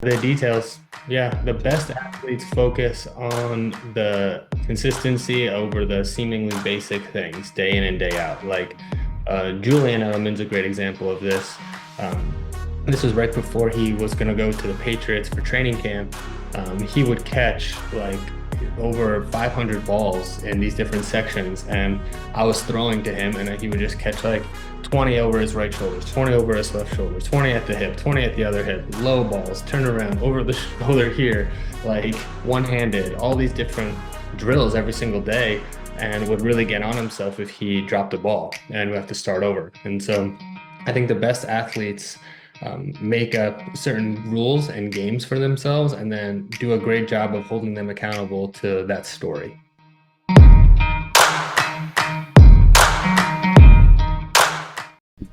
The details. Yeah, the best athletes focus on the consistency over the seemingly basic things day in and day out. Like Julian Edelman's a great example of this. Um, this was right before he was going to go to the Patriots for training camp. He would catch like over 500 balls in these different sections, and I was throwing to him, and he would just catch like 20 over his right shoulders, 20 over his left shoulders, 20 at the hip, 20 at the other hip, low balls, turn around, over the shoulder here, like one-handed, all these different drills every single day, and would really get on himself if he dropped the ball and we have to start over. And so I think the best athletes make up certain rules and games for themselves and then do a great job of holding them accountable to that story.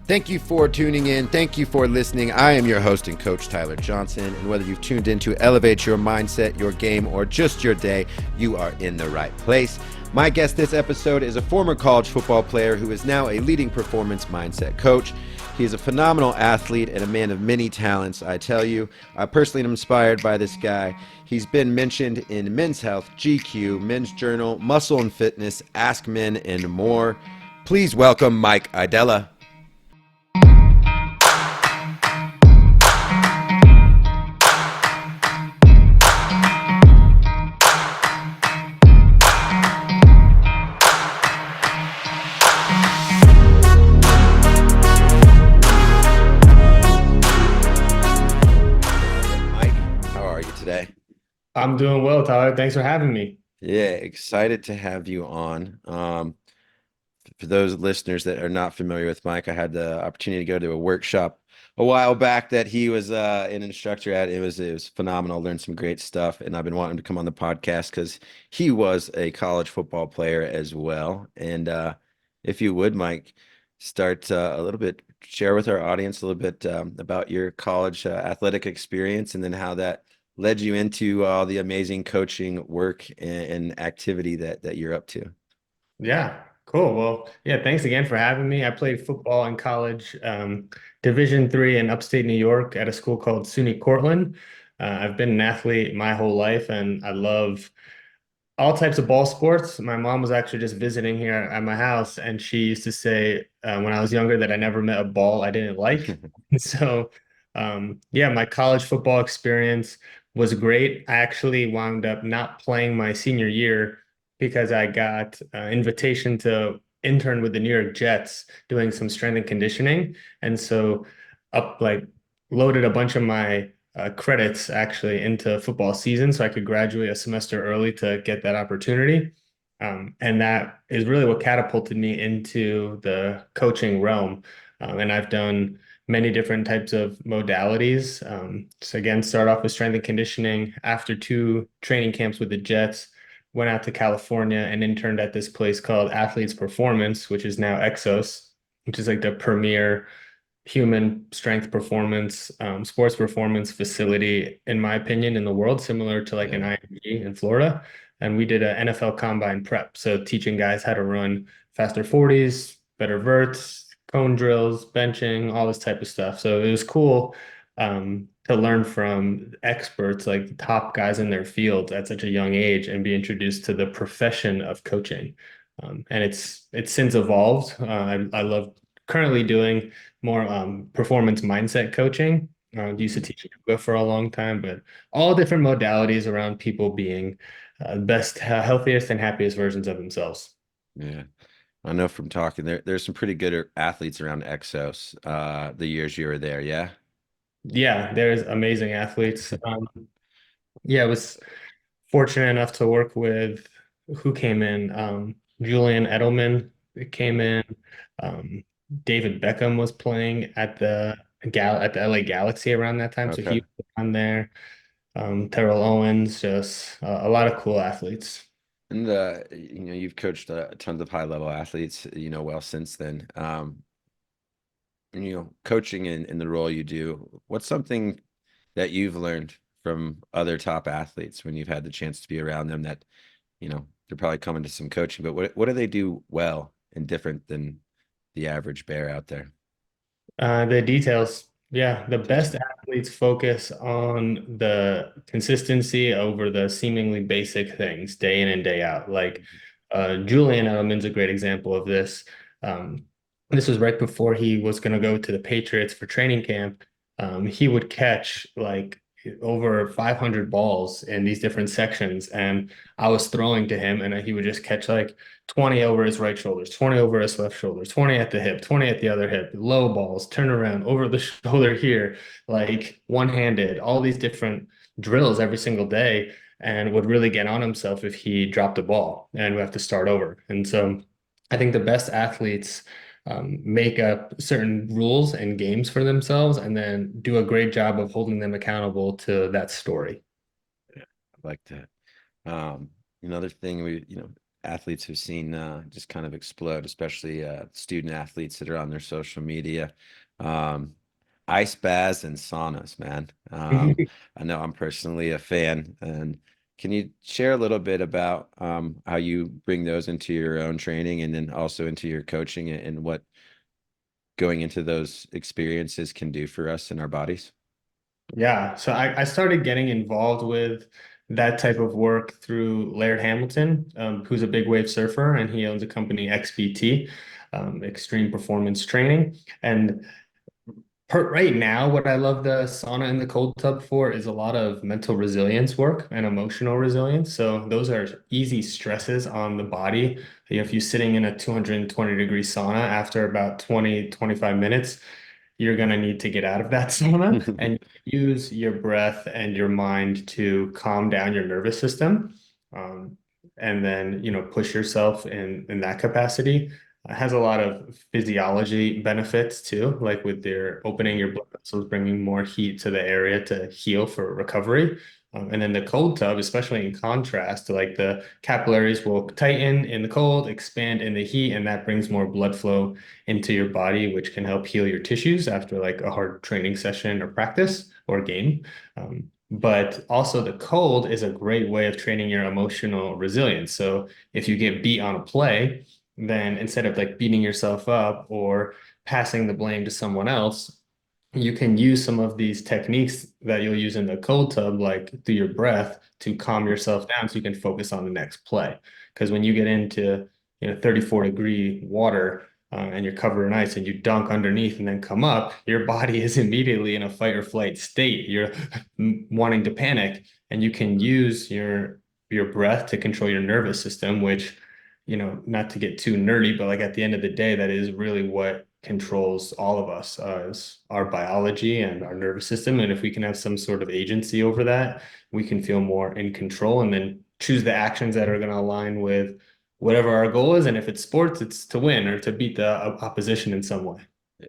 Thank you for tuning in. Thank you for listening. I am your host and coach, Tyler Johnson. And whether you've tuned in to elevate your mindset, your game, or just your day, you are in the right place. My guest this episode is a former college football player who is now a leading performance mindset coach. He is a phenomenal athlete and a man of many talents. I tell you, I personally am inspired by this guy. He's been mentioned in Men's Health, GQ, Men's Journal, Muscle and Fitness, Ask Men, and more. Please welcome Mike Aidala. I'm doing well, Tyler. Thanks for having me. Yeah, excited to have you on. For those listeners that are not familiar with Mike, I had the opportunity to go to a workshop a while back that he was an instructor at. It was phenomenal. Learned some great stuff, and I've been wanting to come on the podcast because he was a college football player as well. And if you would, Mike, start a little bit, share with our audience a little bit about your college athletic experience, and then how that led you into all the amazing coaching work and activity that you're up to. Yeah, cool. Well, yeah, thanks again for having me. I played football in college, Division III in upstate New York at a school called SUNY Cortland. I've been an athlete my whole life, and I love all types of ball sports. My mom was actually just visiting here at my house, and she used to say when I was younger that I never met a ball I didn't like. So, yeah, my college football experience was great. I actually wound up not playing my senior year because I got an invitation to intern with the New York Jets doing some strength and conditioning. And so, up like loaded a bunch of my credits actually into football season so I could graduate a semester early to get that opportunity. And that is really what catapulted me into the coaching realm. And I've done many different types of modalities. So again, start off with strength and conditioning. After 2 training camps with the Jets, went out to California and interned at this place called Athletes Performance, which is now EXOS, which is like the premier human strength performance, sports performance facility, in my opinion, in the world, similar to like an Yeah. IMG in Florida. And we did an NFL combine prep. So teaching guys how to run faster 40s, better verts, cone drills, benching, all this type of stuff. So it was cool to learn from experts, like the top guys in their field at such a young age and be introduced to the profession of coaching. And it's since evolved. I love currently doing more performance mindset coaching. Used to teach yoga for a long time, but all different modalities around people being best, healthiest, and happiest versions of themselves. Yeah. I know from talking there's some pretty good athletes around Exos the years you were there. Yeah. Yeah, there's amazing athletes. Yeah, I was fortunate enough to work with who came in. Julian Edelman came in. Um, David Beckham was playing at the LA Galaxy around that time, so he Okay. was on there. Terrell Owens, just a lot of cool athletes. And you've coached tons of high level athletes, well since then. And, coaching in the role you do, what's something that you've learned from other top athletes when you've had the chance to be around them that, they're probably coming to some coaching, but what do they do well and different than the average bear out there? The details. Yeah, the best Detail. athletes athletes focus on the consistency over the seemingly basic things day in and day out. Like Julian Edelman's a great example of this. Um, this was right before he was going to go to the Patriots for training camp. He would catch like over 500 balls in these different sections, and I was throwing to him, and he would just catch like 20 over his right shoulders, 20 over his left shoulders, 20 at the hip, 20 at the other hip, low balls, turn around, over the shoulder here, like one-handed, all these different drills every single day, and would really get on himself if he dropped a ball and we have to start over. And so I think the best athletes make up certain rules and games for themselves and then do a great job of holding them accountable to that story. Yeah, I like that. Another thing athletes have seen just kind of explode, especially student athletes that are on their social media. Um, Ice baths and saunas, man. I know I'm personally a fan. And can you share a little bit about how you bring those into your own training and then also into your coaching and what going into those experiences can do for us in our bodies? Yeah, so I started getting involved with that type of work through Laird Hamilton, who's a big wave surfer, and he owns a company, XPT, Extreme Performance Training. And right now, what I love the sauna and the cold tub for is a lot of mental resilience work and emotional resilience. So those are easy stresses on the body. If you're sitting in a 220-degree sauna after about 20, 25 minutes, you're going to need to get out of that sauna and use your breath and your mind to calm down your nervous system. Um, and then, push yourself in that capacity. It has a lot of physiology benefits too, like with their opening your blood vessels, bringing more heat to the area to heal for recovery. And then the cold tub, especially in contrast to like the capillaries will tighten in the cold, expand in the heat, and that brings more blood flow into your body, which can help heal your tissues after like a hard training session or practice or game. But also the cold is a great way of training your emotional resilience. So if you get beat on a play, then instead of like beating yourself up or passing the blame to someone else, you can use some of these techniques that you'll use in the cold tub, like through your breath, to calm yourself down so you can focus on the next play. Because when you get into 34-degree water and you're covered in ice and you dunk underneath and then come up, your body is immediately in a fight or flight state. You're wanting to panic, and you can use your breath to control your nervous system, which not to get too nerdy, but like at the end of the day, that is really what controls all of us, is our biology and our nervous system. And if we can have some sort of agency over that, we can feel more in control and then choose the actions that are going to align with whatever our goal is. And if it's sports, it's to win or to beat the opposition in some way. Yeah.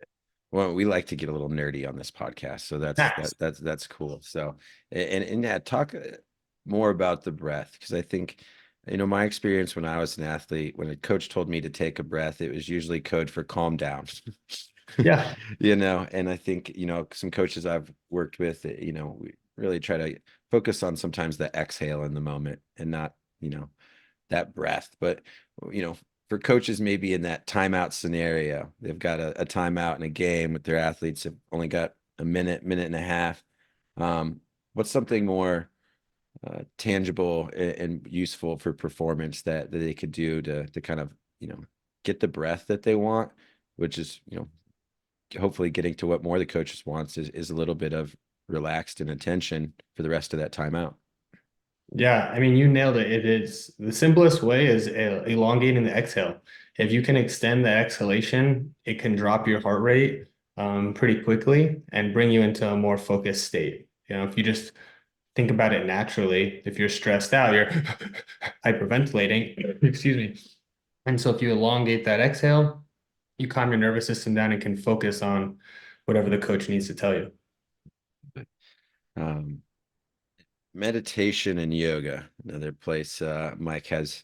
Well, we like to get a little nerdy on this podcast, so that's Nice. that's cool. So, and yeah, talk more about the breath because I think, my experience when I was an athlete, when a coach told me to take a breath, it was usually code for calm down. Yeah. And I think, some coaches I've worked with, we really try to focus on sometimes the exhale in the moment and not, that breath. But, you know, for coaches, maybe in that timeout scenario, they've got a timeout in a game with their athletes have only got a minute, minute and a half. What's something more tangible and useful for performance that they could do to kind of, get the breath that they want, which is, hopefully getting to what more the coaches wants is a little bit of relaxed and attention for the rest of that timeout. Yeah, I mean, you nailed it. It is the simplest way is elongating the exhale. If you can extend the exhalation, it can drop your heart rate pretty quickly and bring you into a more focused state. If you just think about it naturally, if you're stressed out, you're hyperventilating, excuse me. And so if you elongate that exhale, you calm your nervous system down and can focus on whatever the coach needs to tell you. Um, Meditation and yoga, another place Mike has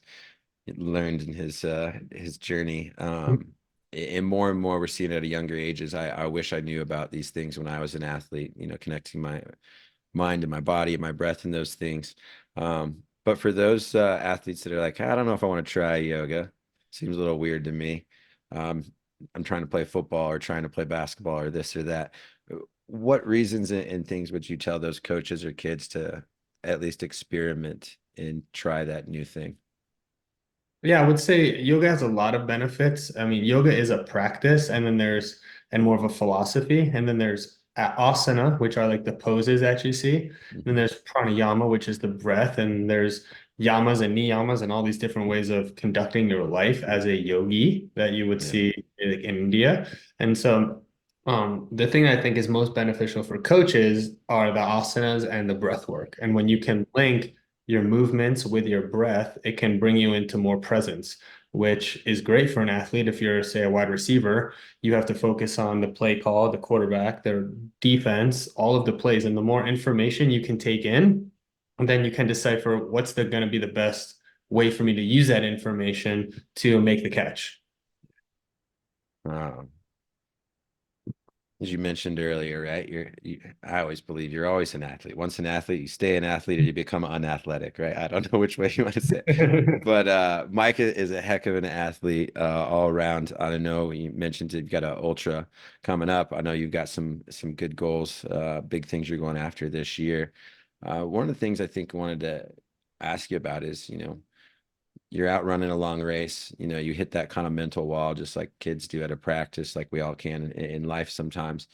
learned in his journey. And more we're seeing it at younger ages. I wish I knew about these things when I was an athlete, connecting my mind and my body and my breath and those things. But for those athletes that are like, I don't know if I want to try yoga, seems a little weird to me. Um, I'm trying to play football or trying to play basketball or this or that. what reasons and things would you tell those coaches or kids to at least experiment and try that new thing? Yeah, I would say yoga has a lot of benefits. I mean, yoga is a practice, and then there's and more of a philosophy, and then there's asana, which are like the poses that you see. And then Mhm. there's pranayama, which is the breath, and there's yamas and niyamas and all these different ways of conducting your life as a yogi that you would Yeah. see like in India. And so, the thing I think is most beneficial for coaches are the asanas and the breath work. And when you can link your movements with your breath, it can bring you into more presence, which is great for an athlete. If you're, say, a wide receiver, you have to focus on the play call, the quarterback, their defense, all of the plays. And the more information you can take in, and then you can decipher what's going to be the best way for me to use that information to make the catch. Um, as you mentioned earlier, right? I always believe you're always an athlete. Once an athlete, you stay an athlete or you become unathletic, right? I don't know which way you want to say it. But Mike is a heck of an athlete all around. I know you mentioned you've got an ultra coming up. I know you've got some good goals, big things you're going after this year. One of the things I think I wanted to ask you about is, you're out running a long race, you hit that kind of mental wall just like kids do at a practice, like we all can in life sometimes.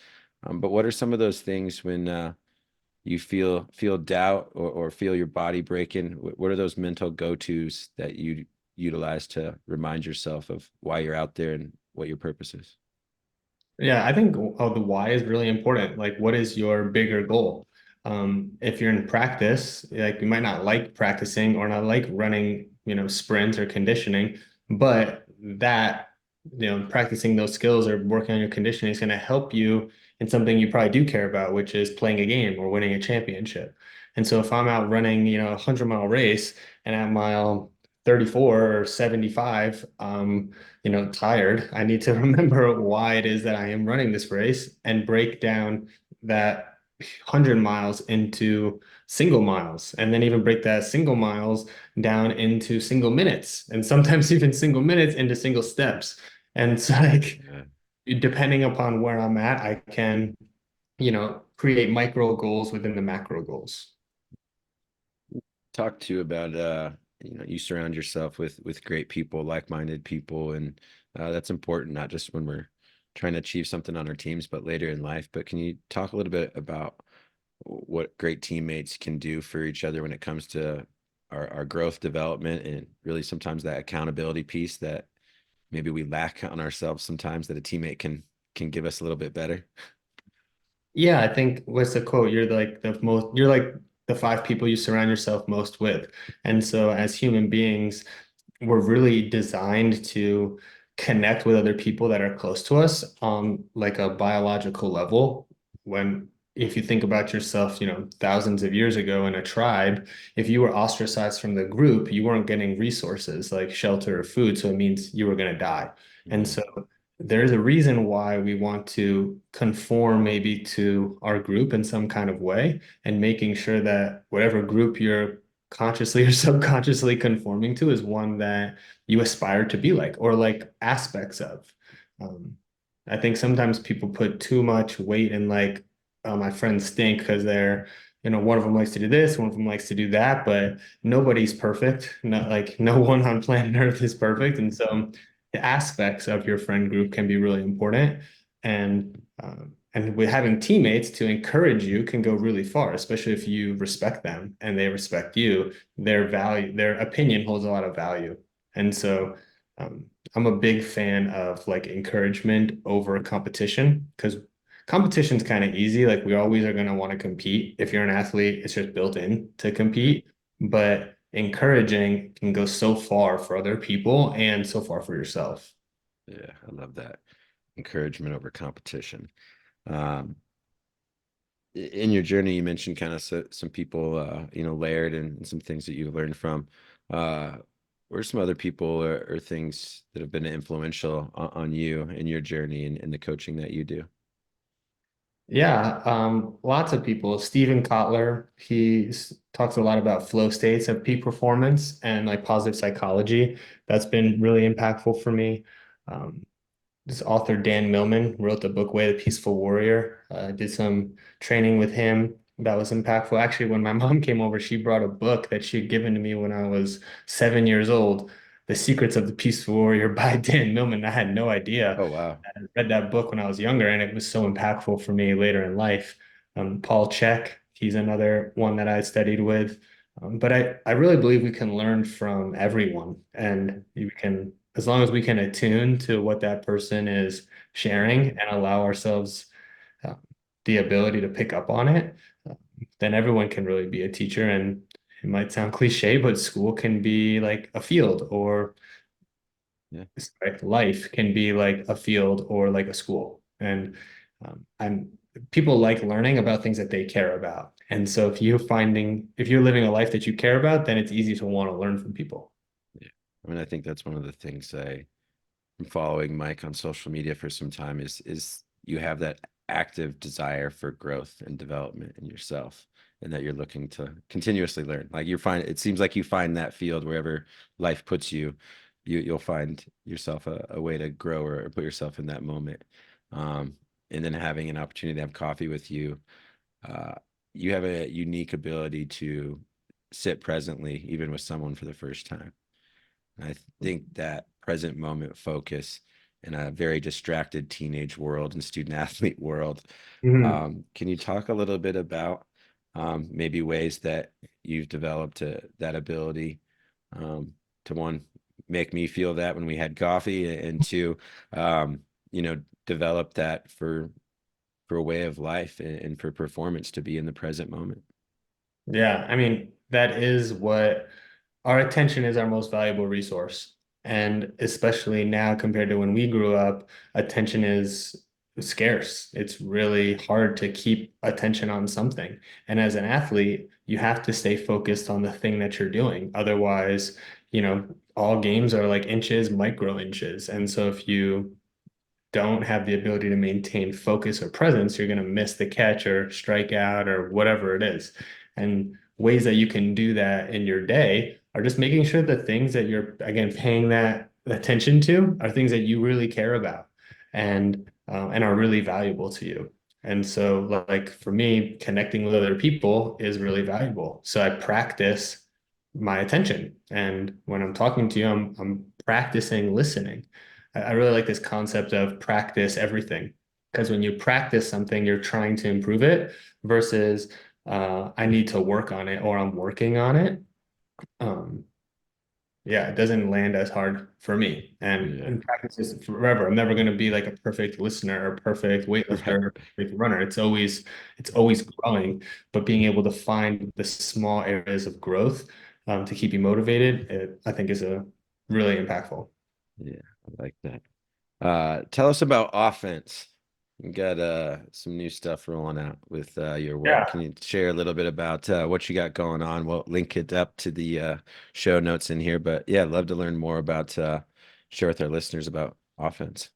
But what are some of those things when you feel doubt or feel your body breaking? What are those mental go-tos that you utilize to remind yourself of why you're out there and what your purpose is? Yeah, I think the why is really important. Like, what is your bigger goal? If you're in practice, like you might not like practicing or not like running, sprints or conditioning, but that, practicing those skills or working on your conditioning is going to help you in something you probably do care about, which is playing a game or winning a championship. And so if I'm out running, a 100-mile race and at mile 34 or 75, tired, I need to remember why it is that I am running this race and break down that 100 miles into single miles, and then even break that single miles down into single minutes, and sometimes even single minutes into single steps. And it's like, Yeah. depending upon where I'm at, I can, create micro goals within the macro goals. Talk to about you surround yourself with great people, like-minded people, and that's important not just when we're trying to achieve something on our teams, but later in life. But can you talk a little bit about what great teammates can do for each other when it comes to our growth development and really sometimes that accountability piece that maybe we lack on ourselves sometimes that a teammate can give us a little bit better? Yeah, I think what's the quote? You're like the five people you surround yourself most with. And so as human beings, we're really designed to connect with other people that are close to us on like a biological level. When if you think about yourself, thousands of years ago in a tribe, if you were ostracized from the group, you weren't getting resources like shelter or food, so it means you were going to die. And Mhm. so there's a reason why we want to conform maybe to our group in some kind of way, and making sure that whatever group you're consciously or subconsciously conforming to is one that you aspire to be like, or like aspects of. Um, I think sometimes people put too much weight in like, oh, my friends stink because they're, one of them likes to do this, one of them likes to do that, but nobody's perfect. Not like no one on planet Earth is perfect. And so the aspects of your friend group can be really important. And with having teammates to encourage you can go really far, especially if you respect them and they respect you. Their opinion holds a lot of value. And so um, I'm a big fan of like encouragement over competition, because competition's kind of easy. Like we always are going to want to compete. If you're an athlete, it's just built in to Yeah, compete. But encouraging can go so far for other people and so far for yourself. yeah, I love that. Encouragement over competition. Um, in your journey, you mentioned kind of some people, layered and some things that you've learned from. Uh, what are some other people or things that have been influential on you in your journey and the coaching that you do? Yeah, lots of people. Steven Kotler, talks a lot about flow states of peak performance and like positive psychology. That's been really impactful for me. Um, this author Dan Millman wrote the book Way of the Peaceful Warrior. I did some training with him that was impactful. Actually, when my mom came over, she brought a book that she had given to me when I was 7 years old, The Secrets of the Peaceful Warrior by Dan Millman. I had no idea. Oh, wow. I read that book when I was younger, and it was so impactful for me later in life. Paul Chek, he's another one that I studied with. But I really believe we can learn from everyone, and you can, as long as we can attune to what that person is sharing and allow ourselves uh, the ability to pick up on it, uh, then everyone can really be a teacher. And it might sound cliche, but school can be like a field, or Yeah. sorry, life can be like a field or like a school. And I'm people like learning about things that they care about. And so if you're living a life that you care about, then it's easy to want to learn from people. Yeah. I mean, I think that's one of the things I'm following Mike on social media for some time is you have that active desire for growth and development in yourself, and that you're looking to continuously learn. Like it seems like you find that field wherever life puts you, you'll find yourself a way to grow or put yourself in that moment. Um, and then having an opportunity to have coffee with you, uh, you have a unique ability to sit presently, even with someone for the first time. I think that present moment focus in a very distracted teenage world and student athlete world. Mhm. Can you talk a little bit about maybe ways that you've developed that ability um, to one, make me feel that when we had coffee, and two, um, develop that for a way of life and for performance to be in the present moment? Yeah, I mean, that is what our attention is, our most valuable resource. And especially now compared to when we grew up, attention is scarce. It's really hard to keep attention on something. And as an athlete, you have to stay focused on the thing that you're doing. Otherwise, all games are like inches, micro inches. And so if you don't have the ability to maintain focus or presence, you're going to miss the catch or strike out or whatever it is. And ways that you can do that in your day are just making sure the things that you're, again, paying that attention to are things that you really care about and are really valuable to you. And so, like for me, connecting with other people is really valuable. So I practice my attention. And when I'm talking to you, I'm practicing listening. I really like this concept of practice everything, because when you practice something, you're trying to improve it versus I need to work on it or I'm working on it. Um, yeah, it doesn't land as hard for me. Yeah. And practice is forever. I'm never going to be like a perfect listener or perfect weightlifter Right. or perfect runner. It's always growing, but being able to find the small areas of growth to keep you motivated, I think is a really impactful. Yeah, I like that. Tell us about offense. You got some new stuff rolling out with your work. Yeah. Can you share a little bit about what you got going on? We'll link it up to the show notes in here. But yeah, I'd love to learn more about share with our listeners about offense.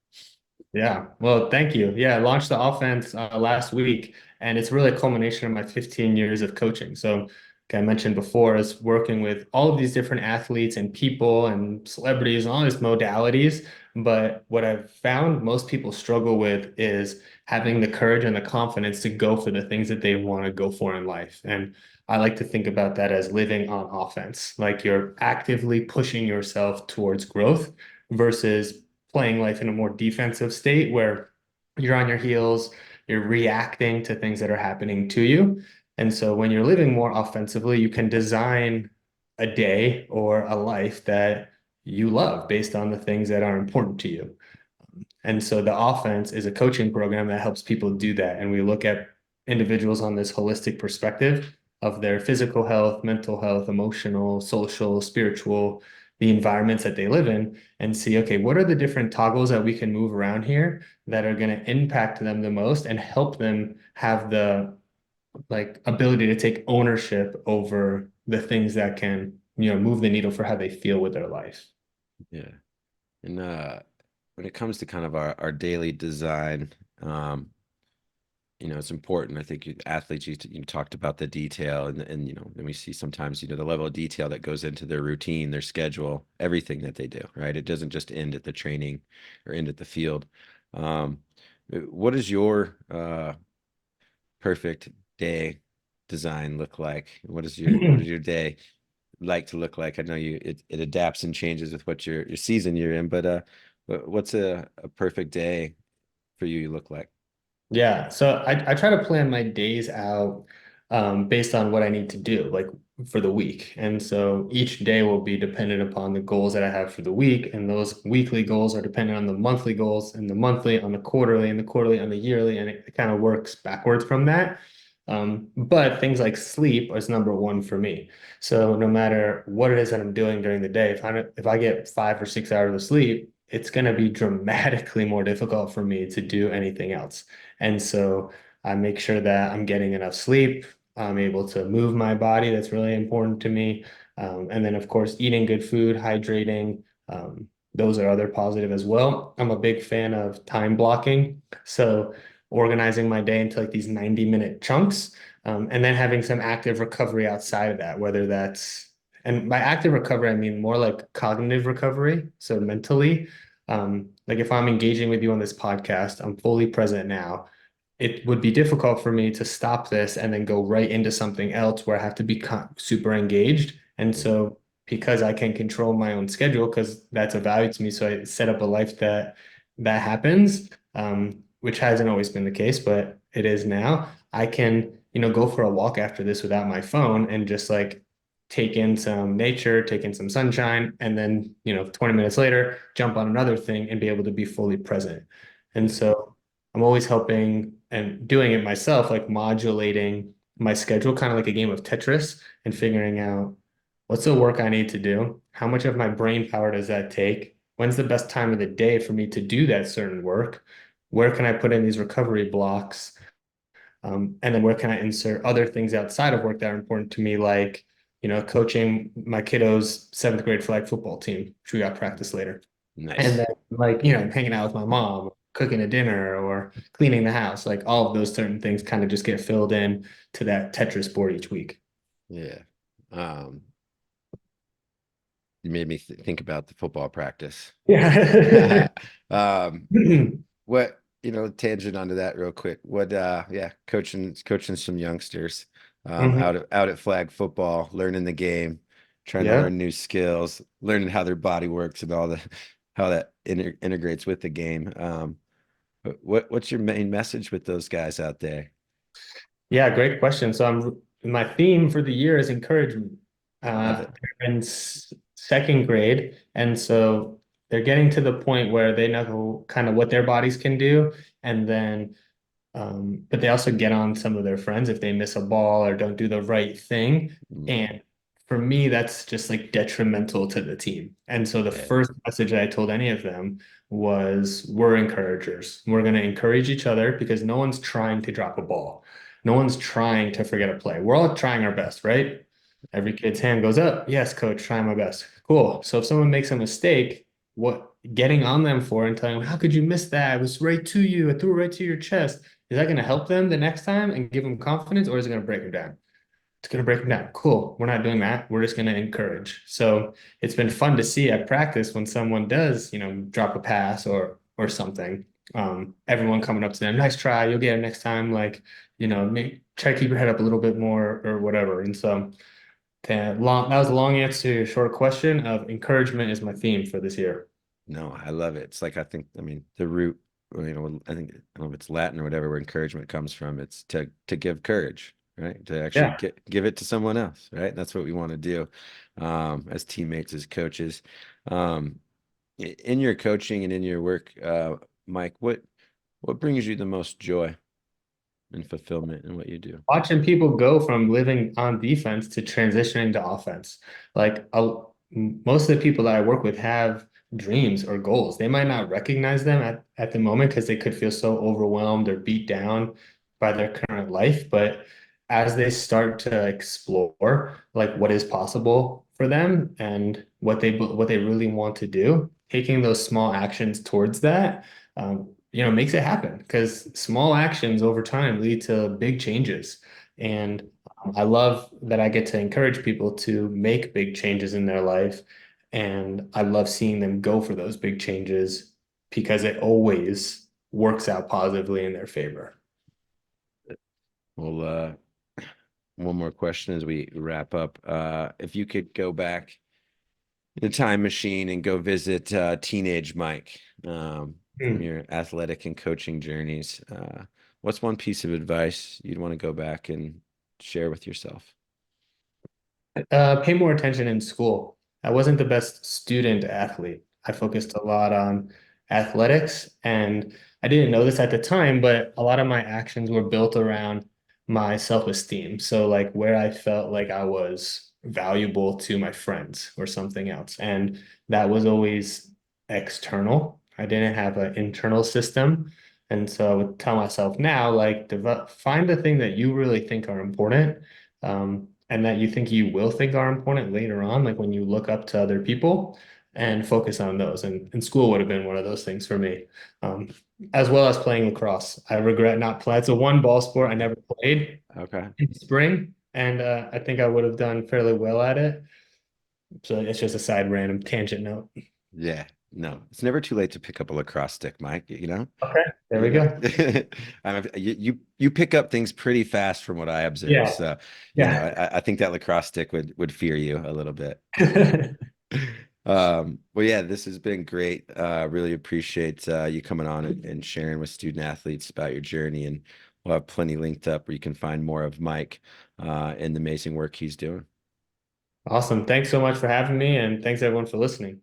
Yeah. Well, thank you. Yeah, I launched the offense last week, and it's really a culmination of my 15 years of coaching. So, like I mentioned before, is working with all of these different athletes and people and celebrities and all these modalities. But what I've found most people struggle with is having the courage and the confidence to go for the things that they want to go for in life. And I like to think about that as living on offense, like you're actively pushing yourself towards growth versus playing life in a more defensive state where you're on your heels, you're reacting to things that are happening to you. And so when you're living more offensively, you can design a day or a life that you love based on the things that are important to you. And so the offense is a coaching program that helps people do that. And we look at individuals on this holistic perspective of their physical health, mental health, emotional, social, spiritual, the environments that they live in, and see, okay, what are the different toggles that we can move around here that are going to impact them the most and help them have the like ability to take ownership over the things that can, move the needle for how they feel with their life. Yeah. And when it comes to kind of our daily design, um, it's important. I think athletes, you talked about the detail, and then we see sometimes, the level of detail that goes into their routine, their schedule, everything that they do, right? It doesn't just end at the training or end at the field. Um, what does your perfect day design look like? What does your day like to look like? I know it adapts and changes with what your season you're in, but what's a perfect day for you look like? Yeah, so I try to plan my days out based on what I need to do, like for the week. And so each day will be dependent upon the goals that I have for the week. And those weekly goals are dependent on the monthly goals, and the monthly on the quarterly, and the quarterly on the yearly. And it kind of works backwards from that. But things like sleep is number one for me. So no matter what it is that I'm doing during the day, if I get 5 or 6 hours of sleep, it's going to be dramatically more difficult for me to do anything else. And so I make sure that I'm getting enough sleep. I'm able to move my body. That's really important to me. And then, of course, eating good food, hydrating. Those are other positive as well. I'm a big fan of time blocking. So organizing my day into like these 90-minute chunks, and then having some active recovery outside of that, whether that's, and by active recovery, I mean more like cognitive recovery. So mentally, like if I'm engaging with you on this podcast, I'm fully present now. It would be difficult for me to stop this and then go right into something else where I have to be super engaged. And Mhm. so, because I can control my own schedule, because that's a value to me, so I set up a life that happens, which hasn't always been the case, but it is now. I can, go for a walk after this without my phone and just like take in some nature, take in some sunshine, and then, 20 minutes later, jump on another thing and be able to be fully present. And Yeah, so I'm always helping and doing it myself, like modulating my schedule, kind of like a game of Tetris, and figuring out what's the work I need to do, how much of my brain power does that take, when's the best time of the day for me to do that certain work, where can I put in these recovery blocks, and then where can I insert other things outside of work that are important to me, like, coaching my kiddos' seventh grade flag football team, which we got practice later. And nice. then like, hanging out with my mom, cooking a dinner or cleaning the house, like all of those certain things kind of just get filled in to that Tetris board each week. Yeah. Um, you made me think about the football practice. Yeah. Um, what, tangent onto that real quick. Yeah, coaching some youngsters, Mhm. out at flag football, learning the game, trying to Yeah. learn new skills, learning how their body works and how that integrates with the game. What's your main message with those guys out there? Yeah, great question. So my theme for the year is encouragement. Love it. They're in second grade, and so they're getting to the point where they know kind of what their bodies can do, and then but they also get on some of their friends if they miss a ball or don't do the right thing. Mm, And for me, that's just like detrimental to the team. And so the yeah. first message that I told any of them was we're encouragers. We're going to encourage each other because no one's trying to drop a ball. No one's trying to forget a play. We're all trying our best, right? Every kid's hand goes up. Yes, coach, trying my best. Cool. So if someone makes a mistake, what getting on them for and telling them, how could you miss that? I was right to you. I threw it right to your chest. Is that going to help them the next time and give them confidence, or is it going to break them down? It's going to break them down. Cool. We're not doing that. We're just going to encourage. So it's been fun to see at practice when someone does, drop a pass or something. Everyone coming up to them, nice try. You'll get it next time. Like, try to keep your head up a little bit more or whatever. And so that was a long answer to your short question of encouragement is my theme for this year. No, I love it. It's like I mean, the root, I think I don't know if it's Latin or whatever where encouragement comes from. It's to give courage, right? To actually Yeah. give it to someone else, right? That's what we want to do, as teammates, as coaches. Um, in your coaching and in your work, Mike, what brings you the most joy and fulfillment in what you do? Watching people go from living on defense to transitioning to offense. Like most of the people that I work with have dreams or goals. They might not recognize them at the moment because they could feel so overwhelmed or beat down by their current life. But as they start to explore like what is possible for them and what they really want to do, taking those small actions towards that, makes it happen because small actions over time lead to big changes. And I love that I get to encourage people to make big changes in their life. And I love seeing them go for those big changes because it always works out positively in their favor. Well, one more question as we wrap up. If you could go back in a time machine and go visit teenage Mike from Hmm. your athletic and coaching journeys, what's one piece of advice you'd want to go back and share with yourself? Pay more attention in school. I wasn't the best student athlete. I focused a lot on athletics, and I didn't know this at the time, but a lot of my actions were built around my self-esteem. So, like where I felt like I was valuable to my friends or something else. And that was always external. I didn't have an internal system. And so I would tell myself now, like, develop, find the thing that you really think are important. And that you think you will think are important later on, like when you look up to other people and focus on those. And school would have been one of those things for me, um, as well as playing lacrosse. I regret not playing. It's a one ball sport. I never played Okay. in spring, and I think I would have done fairly well at it. So it's just a side random tangent note. Yeah. No, it's never too late to pick up a lacrosse stick, Mike, you know? Okay, there we You know, go. you pick up things pretty fast from what I observe. Yeah, So, yeah. I think that lacrosse stick would fear you a little bit. Well, yeah, this has been great. Really appreciate you coming on and sharing with student athletes about your journey, and we'll have plenty linked up where you can find more of Mike and the amazing work he's doing. Awesome. Thanks so much for having me, and thanks everyone for listening.